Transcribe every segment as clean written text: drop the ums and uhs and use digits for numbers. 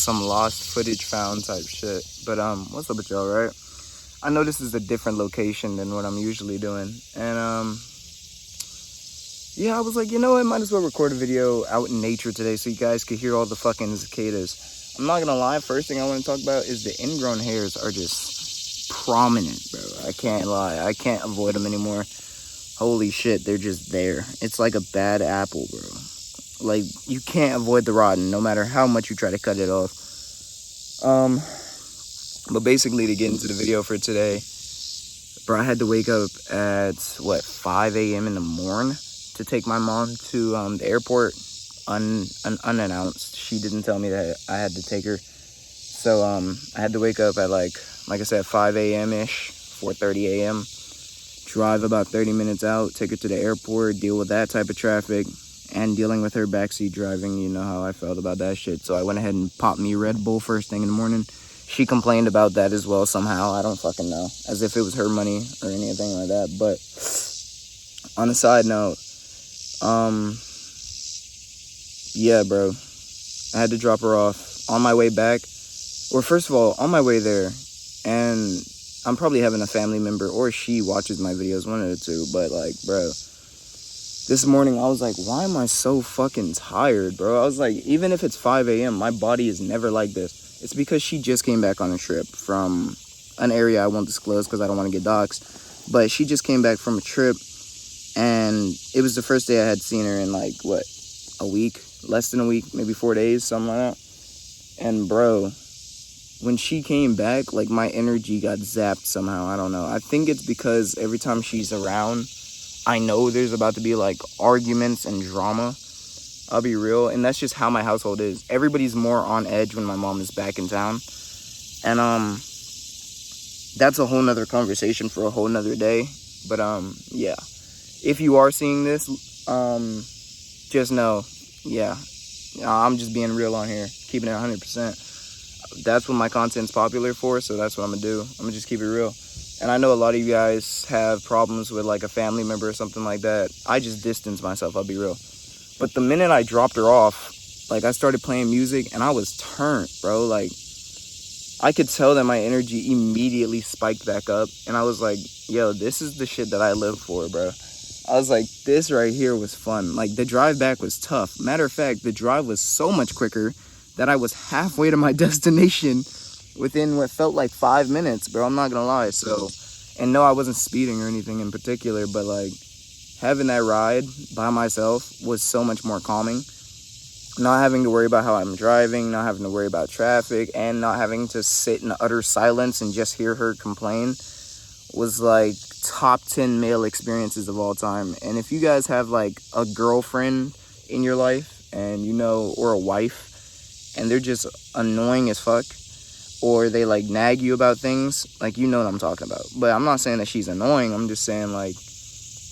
some lost footage found type shit. But what's up with y'all, right? I know this is a different location than what I'm usually doing, and yeah, I was like, you know what, might as well record a video out in nature today so you guys could hear all the fucking cicadas. I'm not gonna lie, first thing I want to talk about is the ingrown hairs are just prominent, bro. I can't lie, I can't avoid them anymore. Holy shit, they're just there. It's like a bad apple, bro. Like, you can't avoid the rotten, no matter how much you try to cut it off. But basically, to get into the video for today, bro, I had to wake up at, 5 a.m. in the morning to take my mom to the airport unannounced. She didn't tell me that I had to take her. So, I had to wake up at, like I said, 5 a.m.-ish, 4:30 a.m., drive about 30 minutes out, take her to the airport, deal with that type of traffic, and dealing with her backseat driving. You know how I felt about that shit. So I went ahead and popped me Red Bull first thing in the morning. She complained about that as well somehow. I don't fucking know. As if it was her money or anything like that. But on a side note, yeah, bro. I had to drop her off on my way back. Or first of all, on my way there, and I'm probably having a family member, or she watches my videos, one of the two, but like, bro, this morning I was like, why am I so fucking tired, bro? I was like, even if it's 5 a.m., my body is never like this. It's because she just came back on a trip from an area I won't disclose because I don't want to get doxxed, but she just came back from a trip, and it was the first day I had seen her in like, a week? Less than a week, maybe 4 days, something like that. And bro, when she came back, like, my energy got zapped somehow. I don't know. I think it's because every time she's around, I know there's about to be, like, arguments and drama. I'll be real. And that's just how my household is. Everybody's more on edge when my mom is back in town. And, that's a whole nother conversation for a whole nother day. But, yeah. If you are seeing this, just know, yeah, I'm just being real on here, keeping it 100%. That's what my content's popular for, so that's what I'm gonna do. I'm gonna just keep it real. And I know a lot of you guys have problems with like a family member or something like that. I just distance myself, I'll be real. But the minute I dropped her off, like, I started playing music and I was turned, bro. Like, I could tell that my energy immediately spiked back up, and I was like, yo, this is the shit that I live for, bro. I was like, this right here was fun. Like, the drive back was tough. Matter of fact, the drive was so much quicker that I was halfway to my destination within what felt like 5 minutes, bro. I'm not gonna lie. So, and no, I wasn't speeding or anything in particular, but like, having that ride by myself was so much more calming. Not having to worry about how I'm driving, not having to worry about traffic, and not having to sit in utter silence and just hear her complain was like top 10 male experiences of all time. And if you guys have like a girlfriend in your life, and you know, or a wife, and they're just annoying as fuck, or they like nag you about things, like, you know what I'm talking about. But I'm not saying that she's annoying. I'm just saying, like,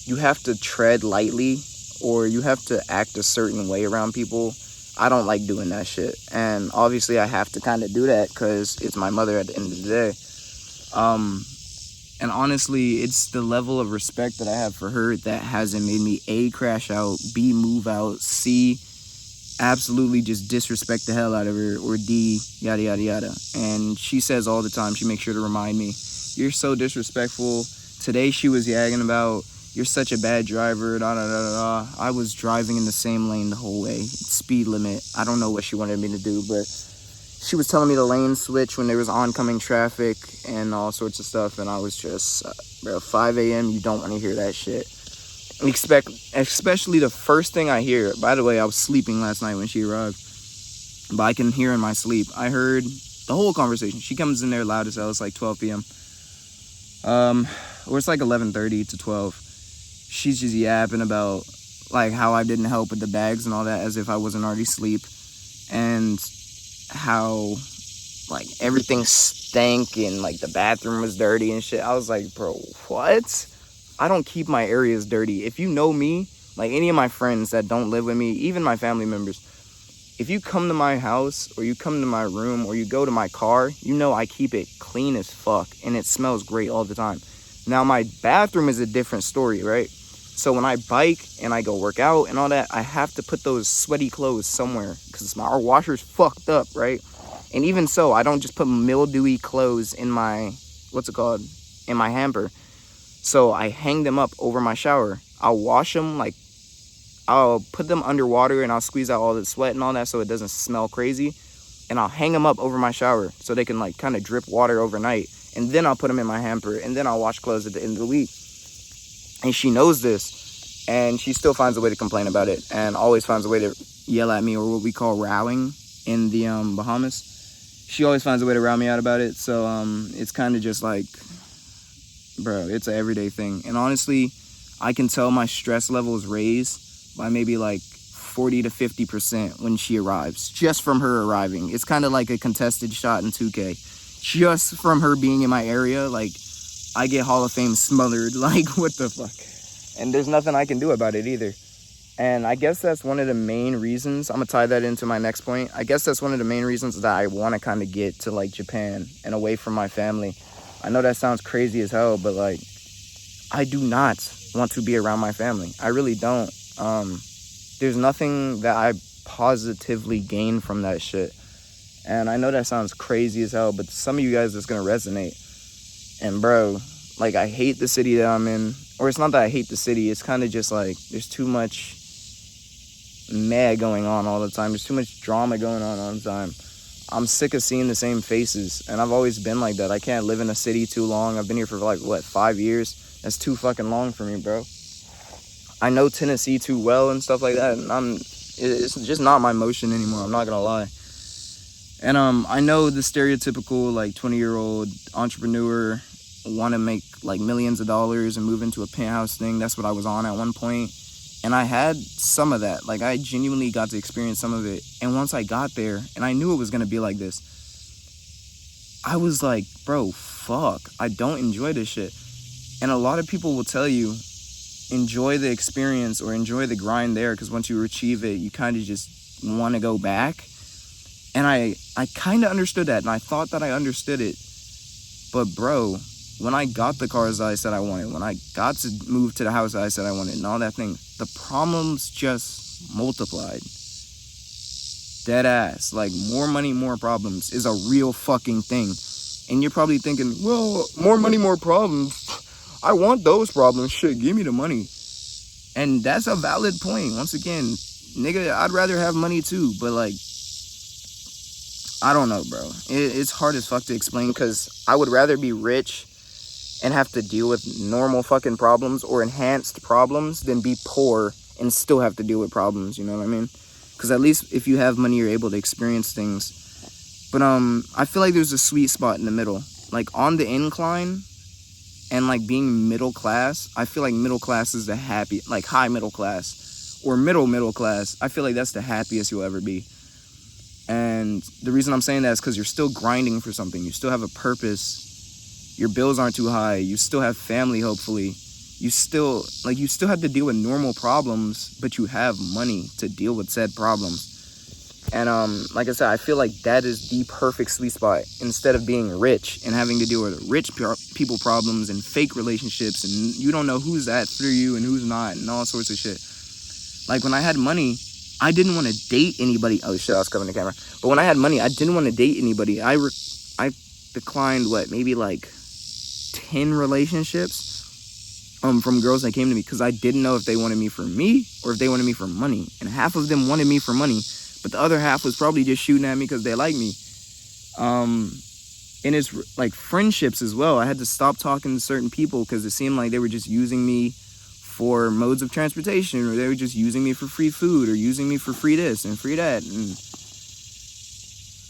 you have to tread lightly, or you have to act a certain way around people. I don't like doing that shit, and obviously I have to kind of do that because it's my mother at the end of the day. And honestly, it's the level of respect that I have for her that hasn't made me A, crash out, B, move out, C, absolutely just disrespect the hell out of her, or D, yada yada yada. And she says all the time, she makes sure to remind me, you're so disrespectful. Today she was yagging about, you're such a bad driver, da da da da da. I was driving in the same lane the whole way, speed limit. I don't know what she wanted me to do, but she was telling me to lane switch when there was oncoming traffic and all sorts of stuff, and I was just, bro, 5 a.m., you don't want to hear that shit. Especially the first thing I hear. By the way, I was sleeping last night when she arrived, but I can hear in my sleep. I heard the whole conversation. She comes in there loud as hell. It's like 12 p.m. Or it's like 11:30 to 12. She's just yapping about like how I didn't help with the bags and all that, as if I wasn't already asleep, and how like everything stank and like the bathroom was dirty and shit. I was like, bro, what? I don't keep my areas dirty. If you know me, like any of my friends that don't live with me, even my family members, if you come to my house or you come to my room or you go to my car, you know I keep it clean as fuck and it smells great all the time. Now my bathroom is a different story, right? So when I bike and I go work out and all that, I have to put those sweaty clothes somewhere because our washer's fucked up, right? And even so, I don't just put mildewy clothes in my, in my hamper. So I hang them up over my shower. I'll wash them, like, I'll put them underwater and I'll squeeze out all the sweat and all that so it doesn't smell crazy. And I'll hang them up over my shower so they can, like, kind of drip water overnight. And then I'll put them in my hamper, and then I'll wash clothes at the end of the week. And she knows this, and she still finds a way to complain about it, and always finds a way to yell at me, or what we call rowing in the Bahamas. She always finds a way to row me out about it. So it's kind of just like, bro, it's an everyday thing. And honestly, I can tell my stress level is raised by maybe like 40 to 50% when she arrives, just from her arriving. It's kind of like a contested shot in 2K. Just from her being in my area, like, I get Hall of Fame smothered. Like, what the fuck? And there's nothing I can do about it either. And I guess that's one of the main reasons. I'm gonna tie that into my next point. I guess that's one of the main reasons that I want to kind of get to, like, Japan and away from my family. I know that sounds crazy as hell, but, like, I do not want to be around my family. I really don't. There's nothing that I positively gain from that shit. And I know that sounds crazy as hell, but some of you guys, it's going to resonate. And, bro, like, I hate the city that I'm in. Or it's not that I hate the city. It's kind of just, like, there's too much going on all the time. There's too much drama going on all the time. I'm sick of seeing the same faces. And I've always been like that. I can't live in a city too long. I've been here for, like, 5 years? That's too fucking long for me, bro. I know Tennessee too well and stuff like that. And it's just not my motion anymore. I'm not going to lie. And I know the stereotypical, like, 20-year-old entrepreneur want to make, like, millions of dollars and move into a penthouse thing. That's what I was on at one point. And I had some of that. Like, I genuinely got to experience some of it. And once I got there, and I knew it was going to be like this, I was like, bro, fuck. I don't enjoy this shit. And a lot of people will tell you, enjoy the experience or enjoy the grind there, because once you achieve it, you kind of just want to go back. And I kind of understood that, and I thought that I understood it. But, bro, when I got the cars that I said I wanted, when I got to move to the house that I said I wanted, and all that thing, the problems just multiplied. Dead ass. Like, more money, more problems is a real fucking thing. And you're probably thinking, well, more money, more problems. I want those problems. Shit, give me the money. And that's a valid point. Once again, nigga, I'd rather have money too, but, like, I don't know, bro. It's hard as fuck to explain, because I would rather be rich and have to deal with normal fucking problems or enhanced problems than be poor and still have to deal with problems, you know what I mean? Because at least if you have money, you're able to experience things. But I feel like there's a sweet spot in the middle. Like, on the incline and, like, being middle class, I feel like middle class is the happy, like, high middle class or middle class. I feel like that's the happiest you'll ever be. And the reason I'm saying that is because you're still grinding for something. You still have a purpose. Your bills aren't too high. You still have family, hopefully. You still have to deal with normal problems, but you have money to deal with said problems. And like I said, I feel like that is the perfect sweet spot. Instead of being rich and having to deal with rich people problems and fake relationships, and you don't know who's that through you and who's not, and all sorts of shit. Like, when I had money, I didn't want to date anybody. Oh shit, I was covering the camera. But when I had money, I didn't want to date anybody. I declined, maybe like 10 relationships from girls that came to me, because I didn't know if they wanted me for me or if they wanted me for money. And half of them wanted me for money, but the other half was probably just shooting at me because they like me. And it's like friendships as well. I had to stop talking to certain people because it seemed like they were just using me for modes of transportation, or they were just using me for free food, or using me for free this and free that. And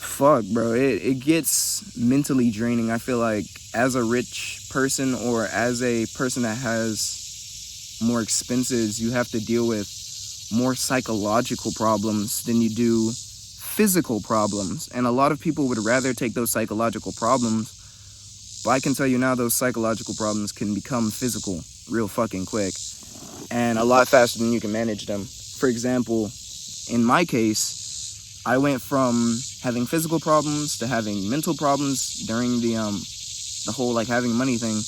fuck, bro, it gets mentally draining. I feel like as a rich person, or as a person that has more expenses, you have to deal with more psychological problems than you do physical problems. And a lot of people would rather take those psychological problems, but I can tell you now, those psychological problems can become physical real fucking quick, and a lot faster than you can manage them. For example, in my case, I went from having physical problems to having mental problems during the whole, like, having money thing,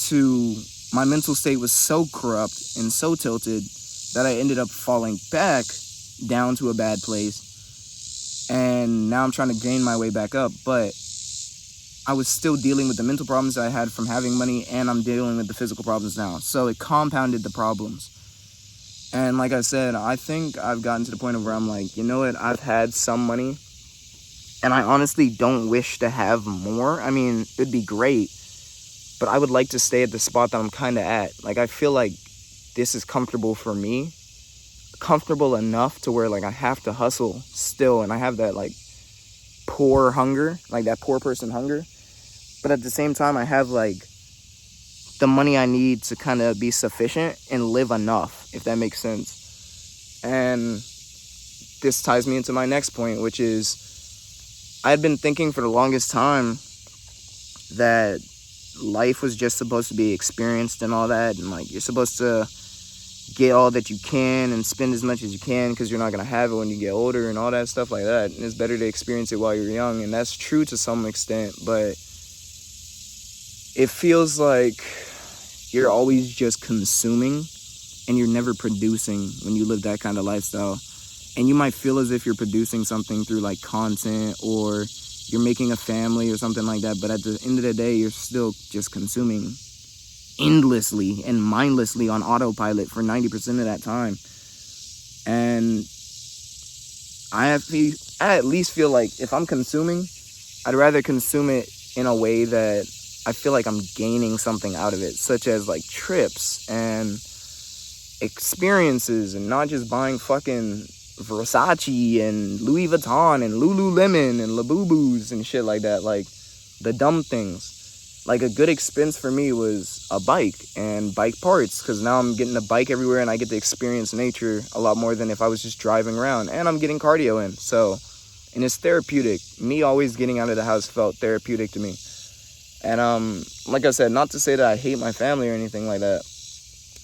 to my mental state was so corrupt and so tilted that I ended up falling back down to a bad place. and now I'm trying to gain my way back up, but I was still dealing with the mental problems that I had from having money, and I'm dealing with the physical problems now. So it compounded the problems. And like I said, I think I've gotten to the point of where I'm like, you know what, I've had some money, and I honestly don't wish to have more. I mean, it'd be great, but I would like to stay at the spot that I'm kind of at. Like, I feel like this is comfortable for me, comfortable enough to where, like, I have to hustle still, and I have that, like, poor hunger, like that poor person hunger. But at the same time, I have, like, the money I need to kind of be sufficient and live enough, if that makes sense. And this ties me into my next point, which is, I've been thinking for the longest time that life was just supposed to be experienced and all that, and like you're supposed to get all that you can and spend as much as you can because you're not going to have it when you get older and all that stuff like that. And it's better to experience it while you're young, and that's true to some extent, but it feels like you're always just consuming and you're never producing when you live that kind of lifestyle. And you might feel as if you're producing something through like content, or you're making a family or something like that, but at the end of the day, you're still just consuming endlessly and mindlessly on autopilot for 90% of that time. And I at least feel like if I'm consuming, I'd rather consume it in a way that I feel like I'm gaining something out of it, such as like trips and experiences, and not just buying fucking Versace and Louis Vuitton and Lululemon and Labubus and shit like that, like the dumb things. Like a good expense for me was a bike and bike parts, because now I'm getting a bike everywhere and I get to experience nature a lot more than if I was just driving around, and I'm getting cardio in. So, and it's therapeutic. Me always getting out of the house felt therapeutic to me. And like I said, not to say that I hate my family or anything like that.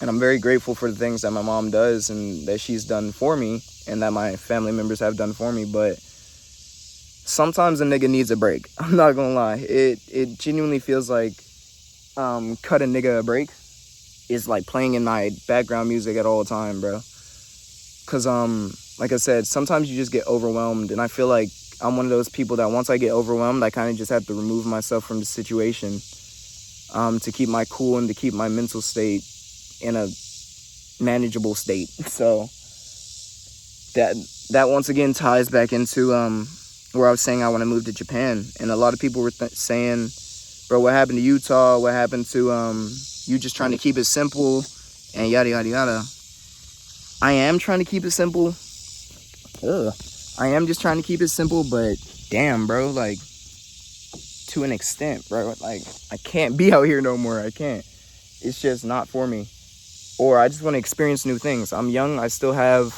And I'm very grateful for the things that my mom does and that she's done for me and that my family members have done for me. But sometimes a nigga needs a break. I'm not gonna lie. It genuinely feels like cut a nigga a break is like playing in my background music at all time, bro. Because, like I said, sometimes you just get overwhelmed. And I feel like I'm one of those people that once I get overwhelmed, I kind of just have to remove myself from the situation to keep my cool and to keep my mental state in a manageable state. So that once again ties back into where I was saying I want to move to Japan. And a lot of people were saying, bro, what happened to Utah? What happened to you just trying to keep it simple and yada yada yada. I am trying to keep it simple. I am just trying to keep it simple, but damn, bro, like, to an extent, bro. Like, I can't be out here no more. I can't. It's just not for me. Or I just want to experience new things. I'm young. I still have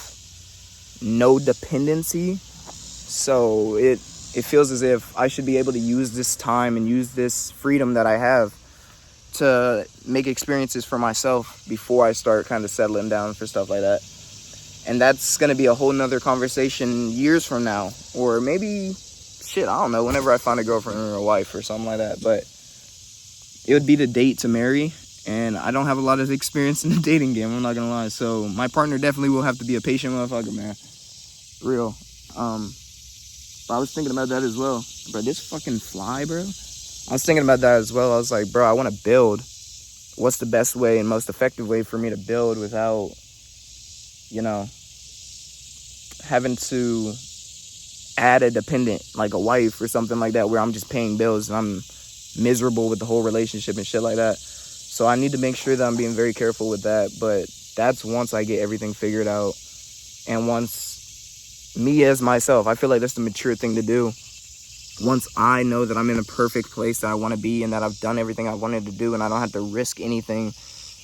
no dependency. So it feels as if I should be able to use this time and use this freedom that I have to make experiences for myself before I start kind of settling down for stuff like that. And that's going to be a whole nother conversation years from now. Or maybe, shit, I don't know, whenever I find a girlfriend or a wife or something like that. But it would be the date to marry. And I don't have a lot of experience in the dating game, I'm not going to lie. So my partner definitely will have to be a patient motherfucker, man. Real. But I was thinking about that as well. Bro, this fucking fly, bro. I was thinking about that as well. I was like, bro, I want to build. What's the best way and most effective way for me to build without, you know, having to add a dependent, like a wife or something like that, where I'm just paying bills and I'm miserable with the whole relationship and shit like that. So I need to make sure that I'm being very careful with that. But that's once I get everything figured out. And once me as myself, I feel like that's the mature thing to do. Once I know that I'm in a perfect place that I want to be and that I've done everything I wanted to do and I don't have to risk anything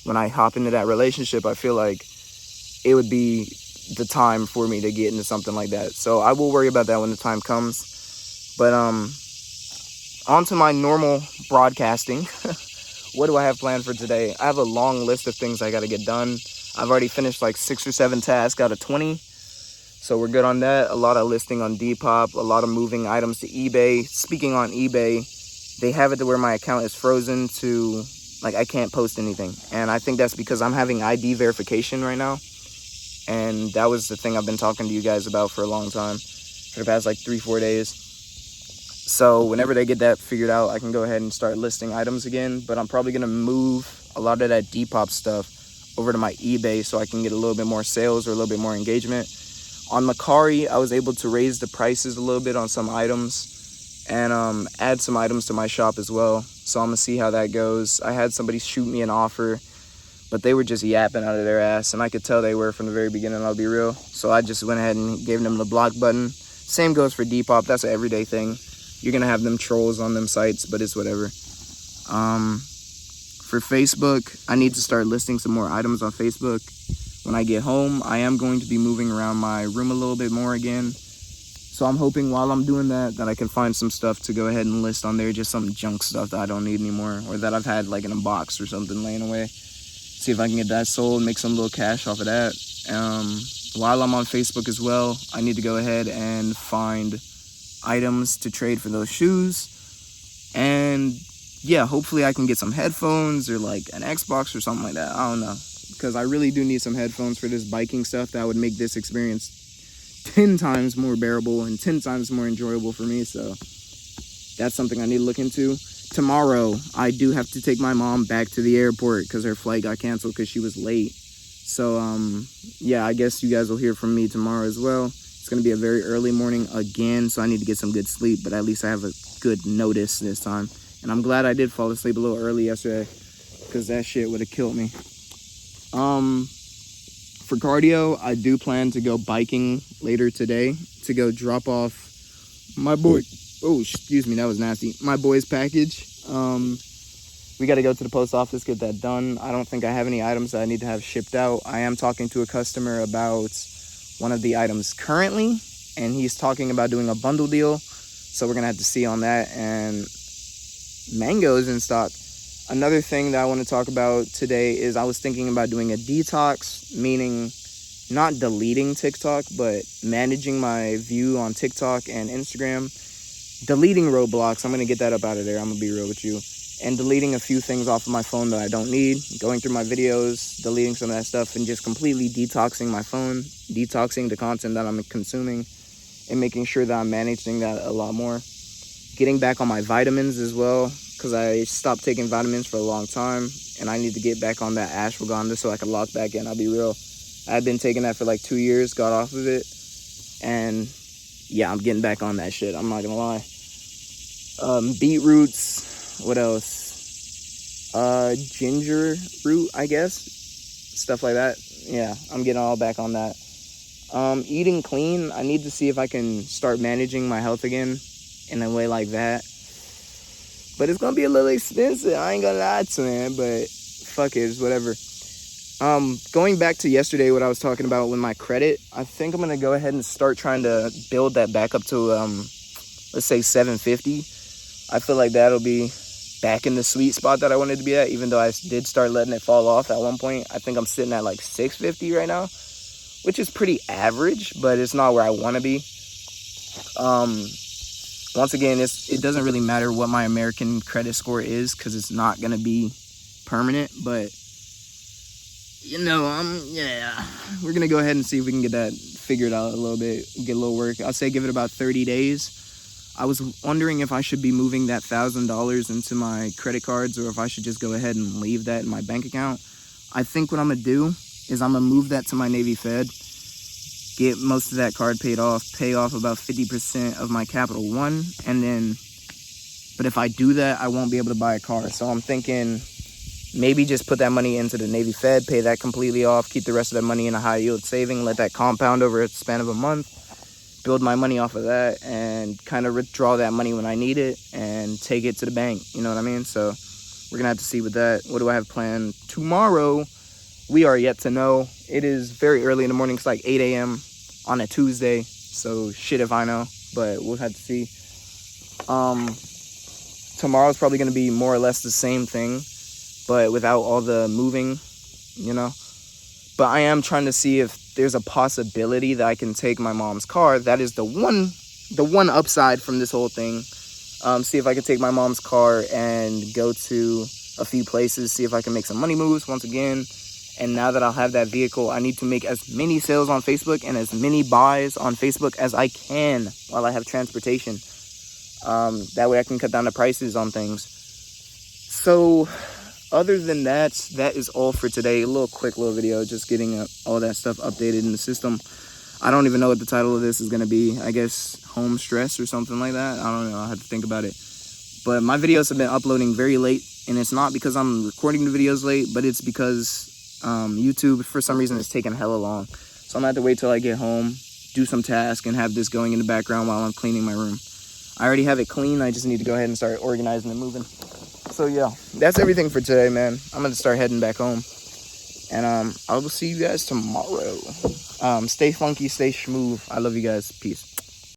when I hop into that relationship, I feel like it would be the time for me to get into something like that. So I will worry about that when the time comes. But on to my normal broadcasting. What do I have planned for today? I have a long list of things I got to get done. I've already finished like 6 or 7 tasks out of 20. So we're good on that. A lot of listing on Depop, a lot of moving items to eBay. Speaking on eBay, they have it to where my account is frozen to, like, I can't post anything. And I think that's because I'm having ID verification right now. And that was the thing I've been talking to you guys about for a long time. for the past like 3-4 days. So whenever they get that figured out, I can go ahead and start listing items again. But I'm probably gonna move a lot of that Depop stuff over to my eBay so I can get a little bit more sales or a little bit more engagement. On Mercari, I was able to raise the prices a little bit on some items and add some items to my shop as well. So I'm gonna see how that goes. I had somebody shoot me an offer, but they were just yapping out of their ass, and I could tell they were from the very beginning, I'll be real. So I just went ahead and gave them the block button. Same goes for Depop. That's an everyday thing. You're gonna have them trolls on them sites, but it's whatever. For Facebook, I need to start listing some more items on Facebook. When I get home, I am going to be moving around my room a little bit more again. So I'm hoping while I'm doing that I can find some stuff to go ahead and list on there, just some junk stuff that I don't need anymore, or that I've had like in a box or something laying away. See if I can get that sold, make some little cash off of that. While I'm on Facebook as well, I need to go ahead and find items to trade for those shoes. And yeah, hopefully I can get some headphones or like an Xbox or something like that. I don't know, because I really do need some headphones for this biking stuff that would make this experience 10 times more bearable and 10 times more enjoyable for me. So that's something I need to look into. Tomorrow, I do have to take my mom back to the airport because her flight got canceled because she was late. So, yeah, I guess you guys will hear from me tomorrow as well. It's going to be a very early morning again, so I need to get some good sleep, but at least I have a good notice this time. And I'm glad I did fall asleep a little early yesterday because that shit would have killed me. For cardio, I do plan to go biking later today to go drop off my boy. Oh, excuse me, that was nasty. My boy's package. We got to go to the post office, get that done. I don't think I have any items that I need to have shipped out. I am talking to a customer about one of the items currently, and he's talking about doing a bundle deal. So we're going to have to see on that. And mangoes in stock. Another thing that I want to talk about today is I was thinking about doing a detox, meaning not deleting TikTok, but managing my view on TikTok and Instagram. Deleting Roblox, I'm going to get that up out of there, I'm going to be real with you. And deleting a few things off of my phone that I don't need. Going through my videos, deleting some of that stuff, and just completely detoxing my phone. Detoxing the content that I'm consuming, and making sure that I'm managing that a lot more. Getting back on my vitamins as well, because I stopped taking vitamins for a long time, and I need to get back on that ashwagandha so I can lock back in. I'll be real. I've been taking that for like 2 years, got off of it, and yeah, I'm getting back on that shit. I'm not gonna lie. Beetroots, what else? Ginger root, I guess, stuff like that. Yeah, I'm getting all back on that. Eating clean, I need to see if I can start managing my health again in a way like that. But it's gonna be a little expensive, I ain't gonna lie to you, but fuck it, it's whatever. Going back to yesterday, what I was talking about with my credit, I think I'm gonna go ahead and start trying to build that back up to, let's say 750. I feel like that'll be back in the sweet spot that I wanted to be at, even though I did start letting it fall off at one point. I think I'm sitting at like 650 right now, which is pretty average, but it's not where I want to be. Once again, it doesn't really matter what my American credit score is, because it's not going to be permanent, but you know, we're going to go ahead and see if we can get that figured out a little bit, get a little work. I'll say give it about 30 days. I was wondering if I should be moving that $1,000 into my credit cards, or if I should just go ahead and leave that in my bank account. I think what I'm going to do is I'm going to move that to my Navy Fed, get most of that card paid off, pay off about 50% of my Capital One, and then, but if I do that, I won't be able to buy a car. So I'm thinking maybe just put that money into the Navy Fed, pay that completely off, keep the rest of that money in a high yield saving, let that compound over a span of a month, build my money off of that, and kind of withdraw that money when I need it and take it to the bank. You know what I mean? So we're gonna have to see with that. What do I have planned tomorrow? We are yet to know. It is very early in the morning. It's like 8 a.m. on a Tuesday. So shit if I know, but we'll have to see. Tomorrow's probably gonna be more or less the same thing, but without all the moving, you know. But I am trying to see if there's a possibility that I can take my mom's car. That is the one upside from this whole thing. See if I can take my mom's car and go to a few places, see if I can make some money moves once again, And now that I'll have that vehicle, I need to make as many sales on Facebook and as many buys on Facebook as I can while I have transportation. That way I can cut down the prices on things. So other than that, that is all for today. A little quick little video, just getting all that stuff updated in the system. I don't even know what the title of this is going to be. I guess home stress or something like that. I don't know. I have to think about it. But my videos have been uploading very late, and it's not because I'm recording the videos late, but it's because YouTube, for some reason, is taking hella long. So I'm going to have to wait till I get home, do some task, and have this going in the background while I'm cleaning my room. I already have it clean. I just need to go ahead and start organizing and moving. So yeah, that's everything for today, man. I'm going to start heading back home. And I will see you guys tomorrow. Stay funky, stay smooth. I love you guys. Peace.